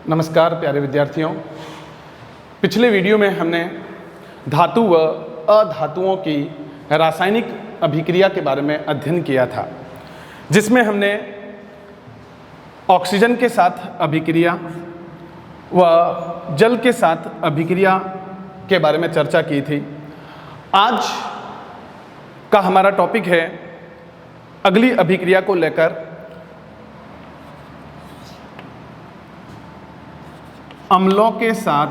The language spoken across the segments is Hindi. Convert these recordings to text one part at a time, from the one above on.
नमस्कार प्यारे विद्यार्थियों। पिछले वीडियो में हमने धातु व अधातुओं की रासायनिक अभिक्रिया के बारे में अध्ययन किया था, जिसमें हमने ऑक्सीजन के साथ अभिक्रिया व जल के साथ अभिक्रिया के बारे में चर्चा की थी। आज का हमारा टॉपिक है अगली अभिक्रिया को लेकर अम्लों के साथ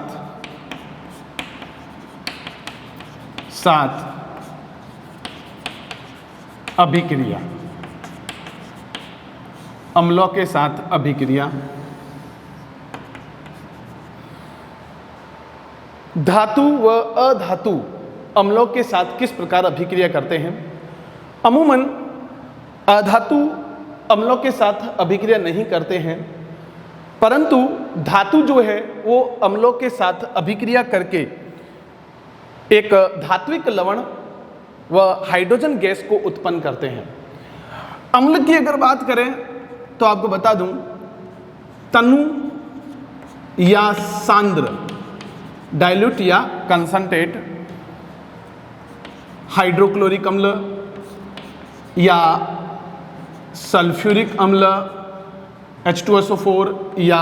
अभिक्रिया। अम्लों के साथ अभिक्रिया। धातु व अधातु अम्लों के साथ किस प्रकार अभिक्रिया करते हैं? अमूमन अधातु अम्लों के साथ अभिक्रिया नहीं करते हैं, परंतु धातु जो है वो अम्लों के साथ अभिक्रिया करके एक धात्विक लवण व हाइड्रोजन गैस को उत्पन्न करते हैं। अम्ल की अगर बात करें तो आपको बता दूं, तनु या सांद्र डाइल्यूट या कंसंट्रेट हाइड्रोक्लोरिक अम्ल या सल्फ्यूरिक अम्ल H2SO4 या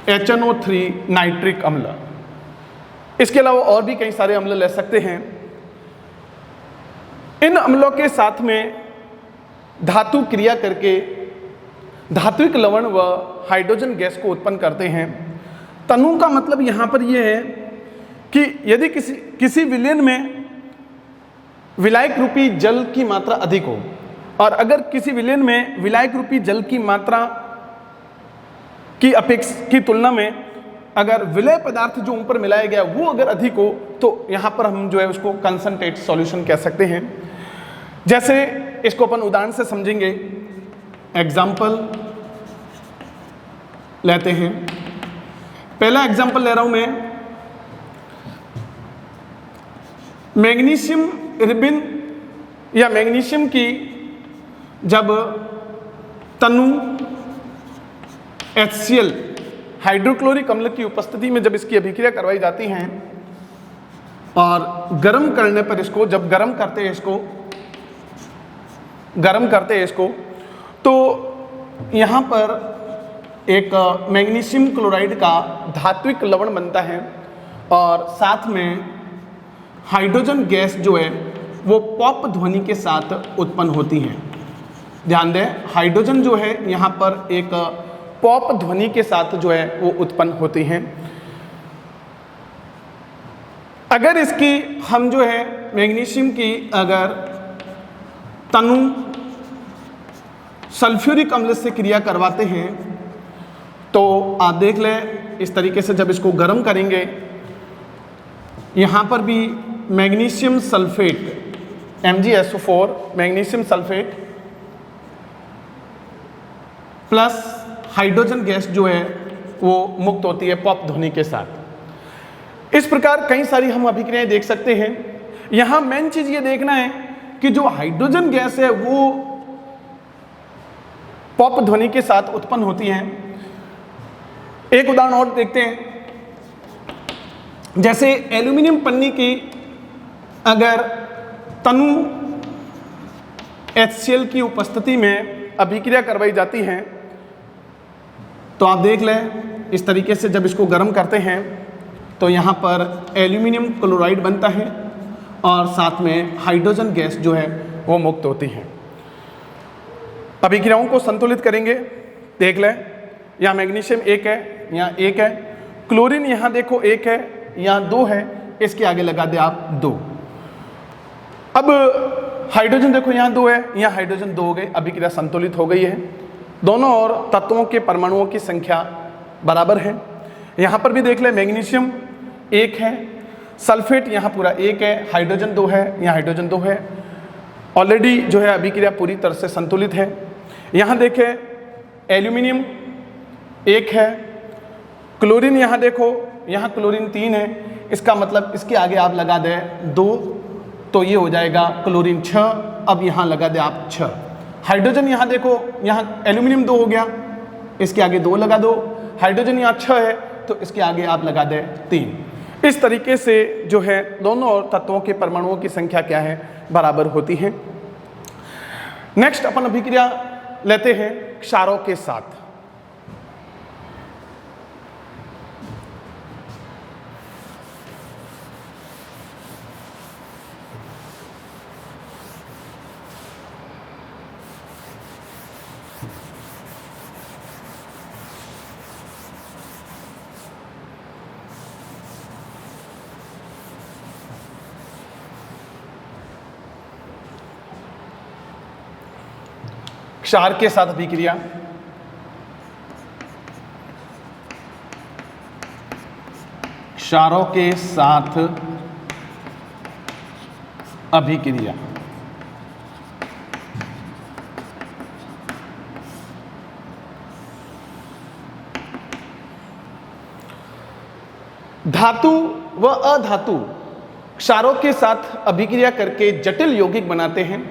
HNO3 नाइट्रिक अम्ल। इसके अलावा और भी कई सारे अम्ल ले सकते हैं। इन अम्लों के साथ में धातु क्रिया करके धात्विक लवण व हाइड्रोजन गैस को उत्पन्न करते हैं। तनु का मतलब यहाँ पर यह है कि यदि किसी विलयन में विलायक रूपी जल की मात्रा अधिक हो, और अगर किसी विलयन में विलायक रूपी जल की मात्रा की तुलना में अगर विलय पदार्थ जो ऊपर मिलाया गया वो अगर अधिक हो, तो यहाँ पर हम जो है उसको कंसंट्रेट सॉल्यूशन कह सकते हैं। जैसे इसको अपन उदाहरण से समझेंगे, एग्जाम्पल लेते हैं। पहला एग्जाम्पल ले रहा हूं मैं, मैग्नीशियम रिबिन या मैग्नीशियम की जब तनु HCl हाइड्रोक्लोरिक अम्ल की उपस्थिति में जब इसकी अभिक्रिया करवाई जाती हैं और गर्म करने पर इसको जब गर्म करते हैं इसको तो यहाँ पर एक मैग्नीशियम क्लोराइड का धात्विक लवण बनता है और साथ में हाइड्रोजन गैस जो है वो पॉप ध्वनि के साथ उत्पन्न होती है। ध्यान दें, हाइड्रोजन जो है यहाँ पर एक पॉप ध्वनि के साथ जो है वो उत्पन्न होती हैं। अगर इसकी हम जो है मैग्नीशियम की अगर तनु सल्फ्यूरिक अम्ल से क्रिया करवाते हैं तो आप देख लें, इस तरीके से जब इसको गर्म करेंगे, यहाँ पर भी magnesium sulphate MgSO4 magnesium sulphate plus hydrogen gas जो है वो मुक्त होती है पॉप ध्वनि के साथ। इस प्रकार कई सारी हम अभिक्रियाएं देख सकते हैं। यहां मेन चीज ये देखना है कि जो हाइड्रोजन गैस है वो पॉप ध्वनि के साथ उत्पन्न होती है। एक उदाहरण और देखते हैं, जैसे एल्यूमिनियम पन्नी की अगर तनु HCl की उपस्थिति में अभिक्रिया करवाई जाती है तो आप देख लें, इस तरीके से जब इसको गर्म करते हैं तो यहाँ पर एल्यूमिनियम क्लोराइड बनता है और साथ में हाइड्रोजन गैस जो है वो मुक्त होती है। अभिक्रियाओं को संतुलित करेंगे, देख लें, यहाँ मैग्नीशियम 1 है, यहाँ 1 है, क्लोरीन यहाँ देखो 1 है, यहाँ 2 है, इसके आगे लगा दे आप 2। अब हाइड्रोजन देखो यहाँ 2 है, यहाँ हाइड्रोजन 2 हो गए, अभिक्रिया संतुलित हो गई है। दोनों और तत्वों के परमाणुओं की संख्या बराबर है। यहाँ पर भी देख ले, मैग्नीशियम 1 है, सल्फेट यहाँ पूरा 1 है, हाइड्रोजन 2 है, यहाँ हाइड्रोजन 2 है। ऑलरेडी जो है अभिक्रिया पूरी तरह से संतुलित है। यहाँ देखें, एल्यूमिनियम 1 है, क्लोरीन यहाँ देखो, यहाँ क्लोरीन 3 है, इसका मतलब इसके आगे आप लगा दें 2 तो ये हो जाएगा क्लोरीन 6। अब यहाँ लगा दे आप 6। हाइड्रोजन यहाँ देखो, यहाँ एल्यूमिनियम 2 हो गया, इसके आगे 2 लगा दो, हाइड्रोजन यहाँ 6 है तो इसके आगे आप लगा दें 3। इस तरीके से जो है दोनों तत्वों के परमाणुओं की संख्या क्या है, बराबर होती है। नेक्स्ट अपन अभिक्रिया लेते हैं क्षारों के साथ। क्षार के साथ अभिक्रिया, क्षारों के साथ अभिक्रिया। धातु व अधातु क्षारों के साथ अभिक्रिया करके जटिल यौगिक बनाते हैं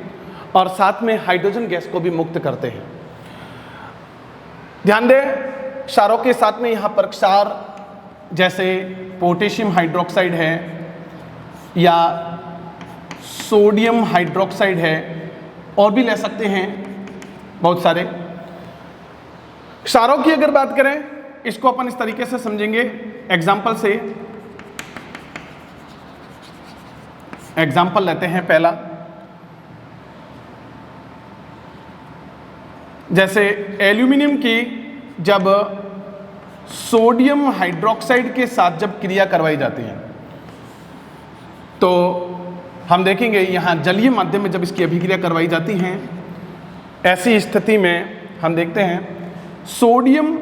और साथ में हाइड्रोजन गैस को भी मुक्त करते हैं। ध्यान दें, क्षारों के साथ में यहां पर क्षार जैसे पोटेशियम हाइड्रोक्साइड है या सोडियम हाइड्रोक्साइड है, और भी ले सकते हैं बहुत सारे। क्षारों की अगर बात करें, इसको अपन इस तरीके से समझेंगे, एग्जाम्पल से। एग्जाम्पल लेते हैं पहला, जैसे एल्यूमिनियम की जब सोडियम हाइड्रोक्साइड के साथ जब क्रिया करवाई जाती है तो हम देखेंगे यहाँ जलीय माध्यम में जब इसकी अभिक्रिया करवाई जाती हैं, ऐसी स्थिति में हम देखते हैं sodium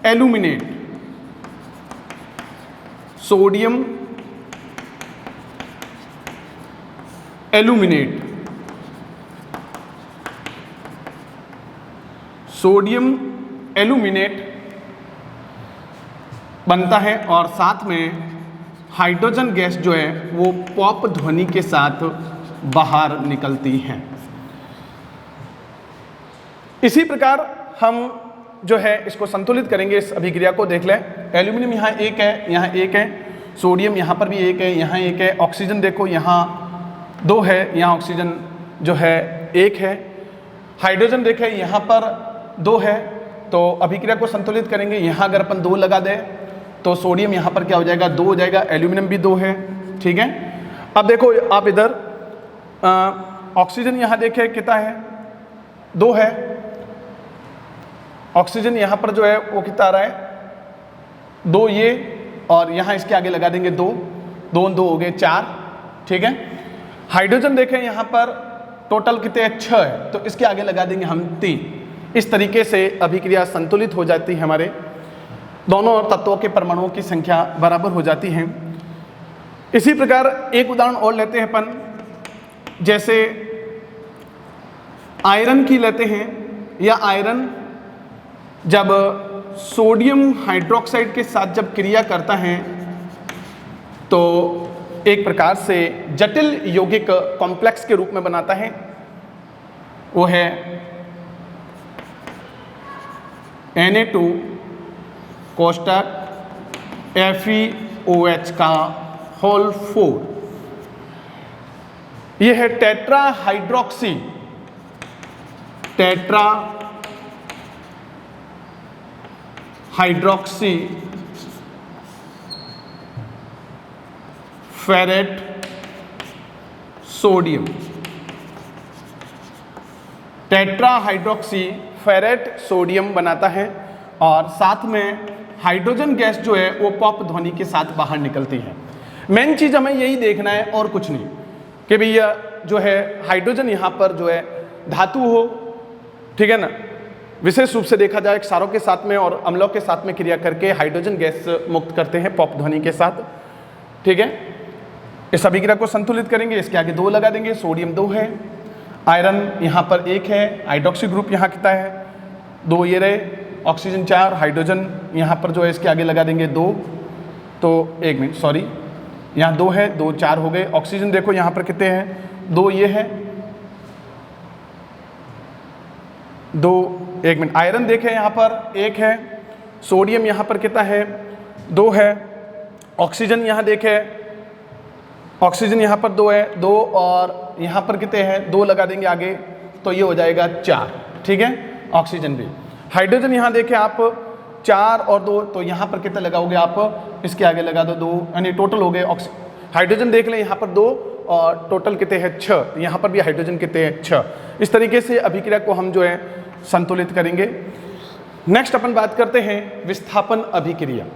aluminate, sodium aluminate, sodium aluminate बनता है और साथ में हाइड्रोजन गैस जो है वो पॉप ध्वनि के साथ बाहर निकलती है। इसी प्रकार हम जो है इसको संतुलित करेंगे, इस अभिक्रिया को देख लें। एल्यूमिनियम यहाँ 1 है, यहाँ 1 है, सोडियम यहाँ पर भी 1 है, यहाँ 1 है, ऑक्सीजन देखो यहाँ 2 है, यहाँ ऑक्सीजन जो है 1 है, हाइड्रोजन देखें यहाँ पर 2 है, तो अभिक्रिया को संतुलित करेंगे। यहाँ अगर अपन 2 लगा दें तो सोडियम यहाँ पर क्या हो जाएगा, 2 हो जाएगा, एल्यूमिनियम भी 2 है, ठीक है। अब देखो आप इधर ऑक्सीजन यहाँ देखें कितना है, 2 है, ऑक्सीजन यहाँ पर जो है वो कितना आ रहा है, 2 ये, और यहाँ इसके आगे लगा देंगे 2, 2 2 हो गए 4, ठीक है। हाइड्रोजन देखें यहाँ पर टोटल कितने 6 है, तो इसके आगे लगा देंगे हम 3। इस तरीके से अभिक्रिया संतुलित हो जाती है, हमारे दोनों तत्वों के परमाणुओं की संख्या बराबर हो जाती है। इसी प्रकार एक उदाहरण और लेते हैं अपन, जैसे आयरन की लेते हैं, या आयरन जब सोडियम हाइड्रोक्साइड के साथ जब क्रिया करता है तो एक प्रकार से जटिल यौगिक कॉम्प्लेक्स के रूप में बनाता है, वो है Na2 कोष्टक FeOH का होल 4। यह है tetra hydroxy ferrate sodium. Tetra hydroxy ferrate sodium बनाता है और साथ में हाइड्रोजन गैस जो है वो पॉप ध्वनि के साथ बाहर निकलती है। मेन चीज हमें यही देखना है और कुछ नहीं, कि भैया जो है हाइड्रोजन यहाँ पर जो है धातु हो, ठीक है ना। विशेष रूप से देखा जाए क्षारों के साथ में और अम्लों के साथ में क्रिया करके हाइड्रोजन गैस मुक्त करते हैं पॉप ध्वनि के साथ, ठीक है। इस अभिक्रिया को संतुलित करेंगे, इसके आगे 2 लगा देंगे, सोडियम 2 है, आयरन यहाँ पर 1 है, हाइड्रोक्सी ग्रुप यहाँ कितना है 2 ये रहे, ऑक्सीजन 4, हाइड्रोजन यहाँ पर जो है इसके आगे लगा देंगे 2, तो 1 मिनट सॉरी, यहाँ 2 है, 2 4 हो गए। ऑक्सीजन देखो यहाँ पर कितने हैं, 2 ये है, 2 एक मिनट, आयरन देखें यहाँ पर 1 है, सोडियम यहाँ पर कितना है 2 है, ऑक्सीजन यहाँ देखें, ऑक्सीजन यहाँ पर 2 है, 2 और यहाँ पर कितने हैं 2 लगा देंगे आगे तो ये हो जाएगा 4, ठीक है, ऑक्सीजन भी। हाइड्रोजन यहाँ देखें आप 4 और 2, तो यहाँ पर कितना लगाओगे आप, इसके आगे लगा दो 2, यानी टोटल हो गए हाइड्रोजन देख लें यहाँ पर 2 और टोटल कितने हैं 6, यहाँ पर भी हाइड्रोजन कितने हैं 6। इस तरीके से अभिक्रिया को हम जो है संतुलित करेंगे। नेक्स्ट अपन बात करते हैं विस्थापन अभिक्रिया।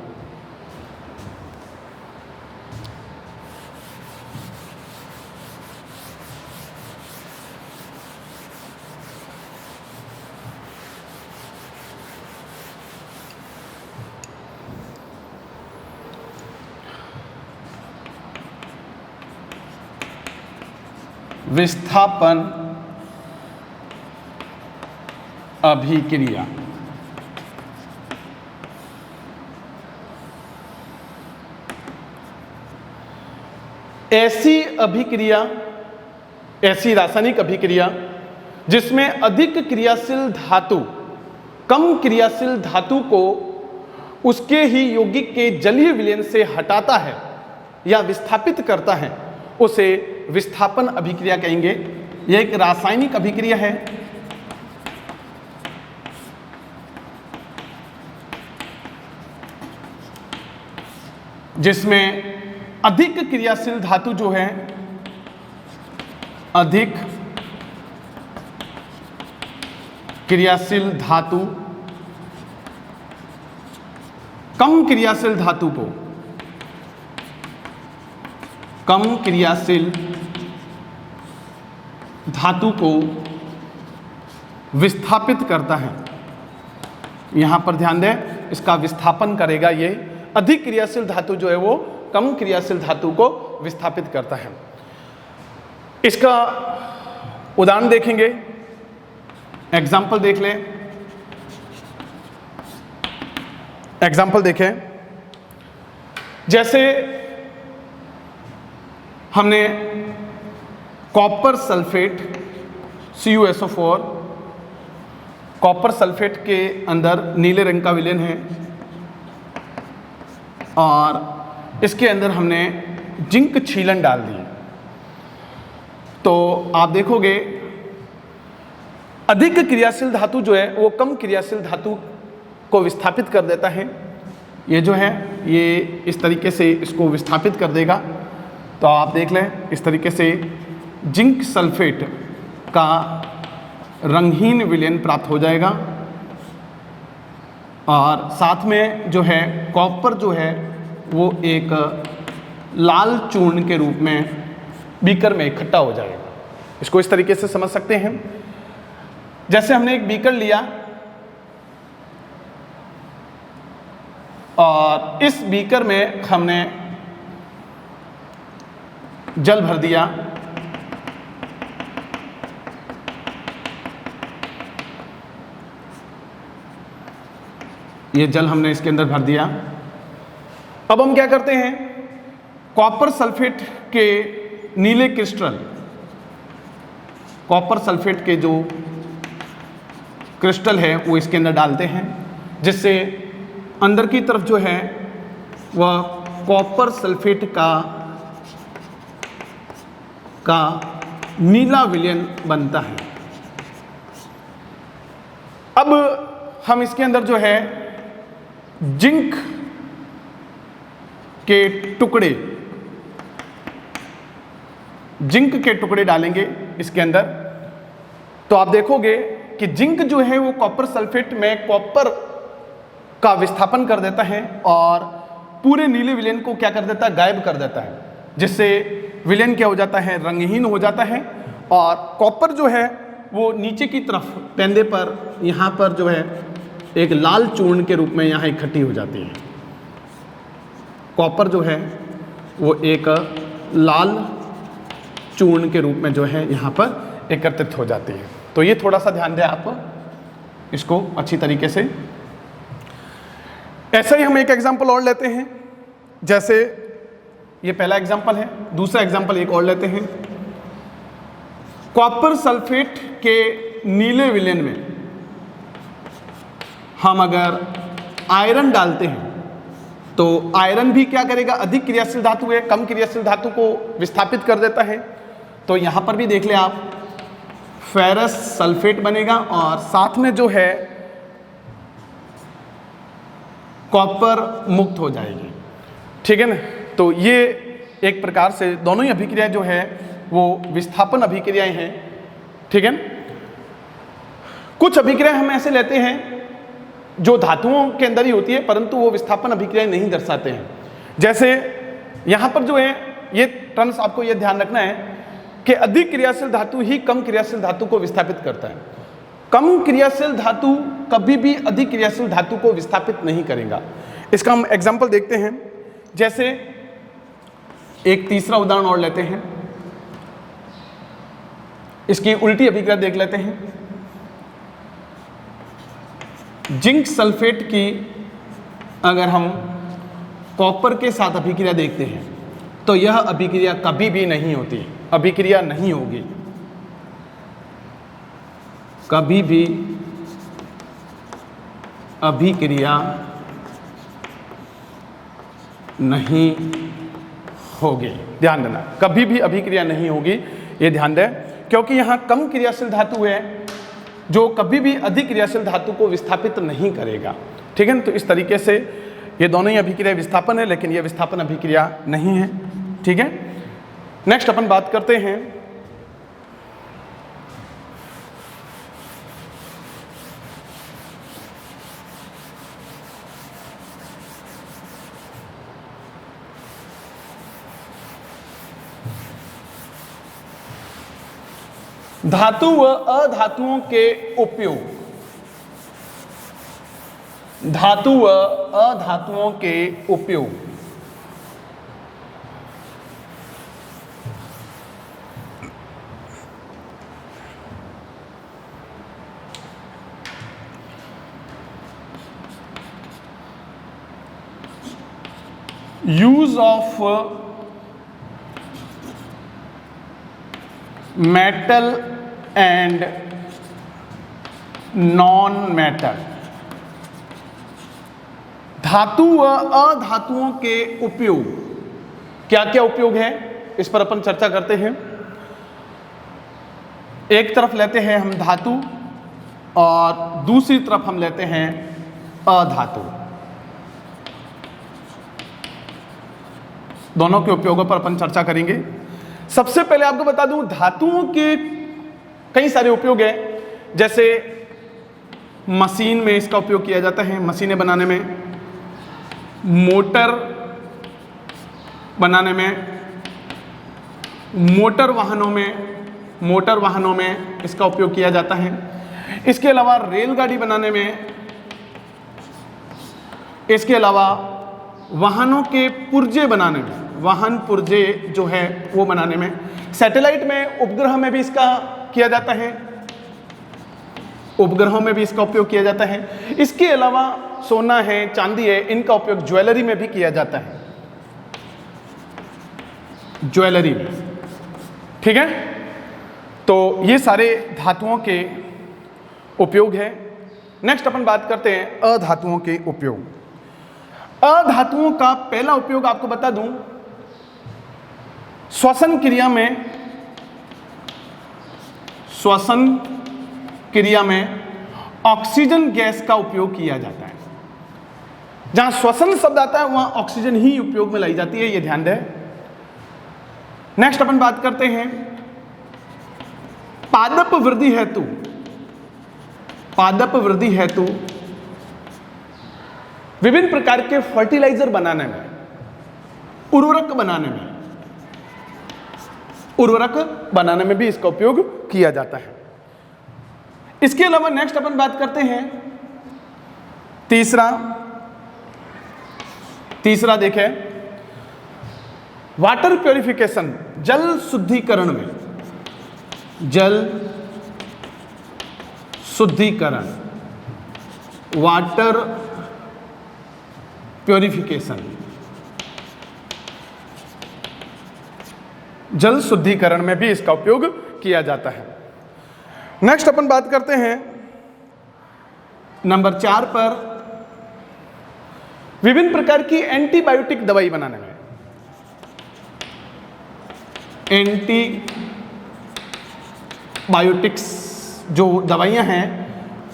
विस्थापन अभिक्रिया ऐसी अभिक्रिया, ऐसी रासायनिक अभिक्रिया जिसमें अधिक क्रियाशील धातु कम क्रियाशील धातु को उसके ही यौगिक के जलीय विलयन से हटाता है या विस्थापित करता है, उसे विस्थापन अभिक्रिया कहेंगे। यह एक रासायनिक अभिक्रिया है जिसमें अधिक क्रियाशील धातु जो है, अधिक क्रियाशील धातु कम क्रियाशील धातु को, कम क्रियाशील धातु को विस्थापित करता है। यहां पर ध्यान दें, इसका विस्थापन करेगा ये। अधिक क्रियाशील धातु जो है वो कम क्रियाशील धातु को विस्थापित करता है। इसका उदाहरण देखेंगे, एग्जाम्पल देख लें। एग्जाम्पल देखें, जैसे हमने copper sulphate CuSO4, copper sulphate के अंदर नीले रंग का विलयन है और इसके अंदर हमने जिंक छीलन डाल दी, तो आप देखोगे अधिक क्रियाशील धातु जो है वो कम क्रियाशील धातु को विस्थापित कर देता है। ये जो है ये इस तरीके से इसको विस्थापित कर देगा। तो आप देख लें, इस तरीके से जिंक सल्फेट का रंगहीन विलयन प्राप्त हो जाएगा और साथ में जो है कॉपर जो है वो एक लाल चूर्ण के रूप में बीकर में इकट्ठा हो जाएगा। इसको इस तरीके से समझ सकते हैं, जैसे हमने एक बीकर लिया और इस बीकर में हमने जल भर दिया, ये जल हमने इसके अंदर भर दिया। अब हम क्या करते हैं, कॉपर सल्फेट के नीले क्रिस्टल, कॉपर सल्फेट के जो क्रिस्टल है वो इसके अंदर डालते हैं, जिससे अंदर की तरफ जो है वह कॉपर सल्फेट का नीला विलयन बनता है। अब हम इसके अंदर जो है जिंक के टुकड़े, जिंक के टुकड़े डालेंगे इसके अंदर, तो आप देखोगे कि जिंक जो है वो कॉपर सल्फेट में कॉपर का विस्थापन कर देता है और पूरे नीले विलयन को क्या कर देता है, गायब कर देता है, जिससे विलयन क्या हो जाता है, रंगहीन हो जाता है और कॉपर जो है वो नीचे की तरफ पेंदे पर यहाँ पर जो है एक लाल चूर्ण के रूप में यहाँ इकट्ठी हो जाती है। कॉपर जो है वो एक लाल चूर्ण के रूप में जो है यहाँ पर एकत्रित हो जाती है। तो ये थोड़ा सा ध्यान दें आप इसको अच्छी तरीके से। ऐसा ही हम एक एग्जाम्पल और लेते हैं, जैसे ये पहला एग्जाम्पल है, दूसरा एग्जाम्पल एक और लेते हैं। कॉपर सल्फेट के नीले विलयन में हम अगर आयरन डालते हैं तो आयरन भी क्या करेगा, अधिक क्रियाशील धातु है, कम क्रियाशील धातु को विस्थापित कर देता है। तो यहां पर भी देख ले आप, फेरस सल्फेट बनेगा और साथ में जो है कॉपर मुक्त हो जाएगी, ठीक है ना। तो ये एक प्रकार से दोनों ही अभिक्रिया जो है वो विस्थापन अभिक्रियाएं हैं, ठीक है ना। कुछ अभिक्रिया हम ऐसे लेते हैं जो धातुओं के अंदर ही होती है परंतु वो विस्थापन अभिक्रियाएं नहीं दर्शाते हैं। जैसे यहां पर जो है ये टर्म्स आपको ये ध्यान रखना है कि अधिक क्रियाशील धातु ही कम क्रियाशील धातु को विस्थापित करता है। कम क्रियाशील धातु कभी भी अधिक क्रियाशील धातु को विस्थापित नहीं करेगा। इसका हम एग्जांपल देखते हैं। जैसे एक तीसरा उदाहरण और लेते हैं, इसकी उल्टी अभिक्रिया देख लेते हैं। जिंक सल्फेट की अगर हम कॉपर के साथ अभिक्रिया देखते हैं तो यह अभिक्रिया कभी भी नहीं होती, अभिक्रिया नहीं होगी, कभी भी अभिक्रिया नहीं होगी। ध्यान देना, कभी भी अभिक्रिया नहीं होगी, ये ध्यान दें, क्योंकि यहां कम क्रियाशील धातु है जो कभी भी अधिक क्रियाशील धातु को विस्थापित नहीं करेगा, ठीक है ना। तो इस तरीके से ये दोनों ही अभिक्रिया विस्थापन है लेकिन ये विस्थापन अभिक्रिया नहीं है, ठीक है। नेक्स्ट अपन बात करते हैं धातु व अधातुओं के उपयोग। धातु व अधातुओं के उपयोग। Use of metal and non metal. धातु व अधातुओं के उपयोग, क्या क्या उपयोग है इस पर अपन चर्चा करते हैं। एक तरफ लेते हैं हम धातु और दूसरी तरफ हम लेते हैं अधातु। दोनों के उपयोगों पर अपन चर्चा करेंगे। सबसे पहले आपको बता दूं, धातुओं के कई सारे उपयोग हैं। जैसे मशीन में इसका उपयोग किया जाता है, मशीनें बनाने में, मोटर बनाने में, मोटर वाहनों में इसका उपयोग किया जाता है। इसके अलावा रेलगाड़ी बनाने में, इसके अलावा वाहनों के पुर्जे बनाने में, वाहन पुर्जे जो है वो बनाने में, सैटेलाइट में, उपग्रह में भी इसका किया जाता है, उपग्रहों में भी इसका उपयोग किया जाता है। इसके अलावा सोना है, चांदी है, इनका उपयोग ज्वेलरी में भी किया जाता है, ज्वेलरी में, ठीक है। तो ये सारे धातुओं के उपयोग है। नेक्स्ट अपन बात करते हैं अधातुओं के उपयोग। अधातुओं का पहला उपयोग आपको बता दूं, श्वसन क्रिया में ऑक्सीजन गैस का उपयोग किया जाता है। जहां श्वसन शब्द आता है वहां ऑक्सीजन ही उपयोग में लाई जाती है, ये ध्यान दें। नेक्स्ट अपन बात करते हैं पादप वृद्धि हेतु विभिन्न प्रकार के फर्टिलाइजर बनाने में, उर्वरक बनाने में भी इसका उपयोग किया जाता है। इसके अलावा नेक्स्ट अपन बात करते हैं तीसरा देखें, वाटर प्योरिफिकेशन, जल शुद्धिकरण में, जल शुद्धिकरण, वाटर प्योरिफिकेशन, जल शुद्धिकरण में भी इसका उपयोग किया जाता है। नेक्स्ट अपन बात करते हैं नंबर 4 पर विभिन्न प्रकार की एंटीबायोटिक दवाई बनाने में, एंटीबायोटिक्स जो दवाइयां हैं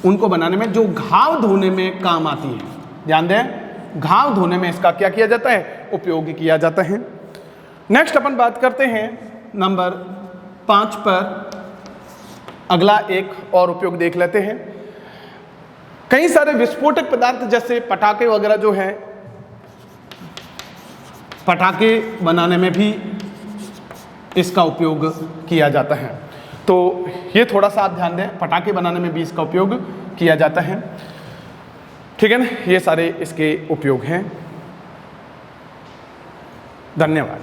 उनको बनाने में, जो घाव धोने में काम आती है। ध्यान दें, घाव धोने में इसका क्या किया जाता है, उपयोग किया जाता है। नेक्स्ट अपन बात करते हैं नंबर 5 पर, अगला एक और उपयोग देख लेते हैं। कई सारे विस्फोटक पदार्थ जैसे पटाखे वगैरह जो है, पटाखे बनाने में भी इसका उपयोग किया जाता है। तो ये थोड़ा सा आप ध्यान दें, पटाखे बनाने में भी इसका उपयोग किया जाता है। ठीक है ना, ये सारे इसके उपयोग हैं। धन्यवाद।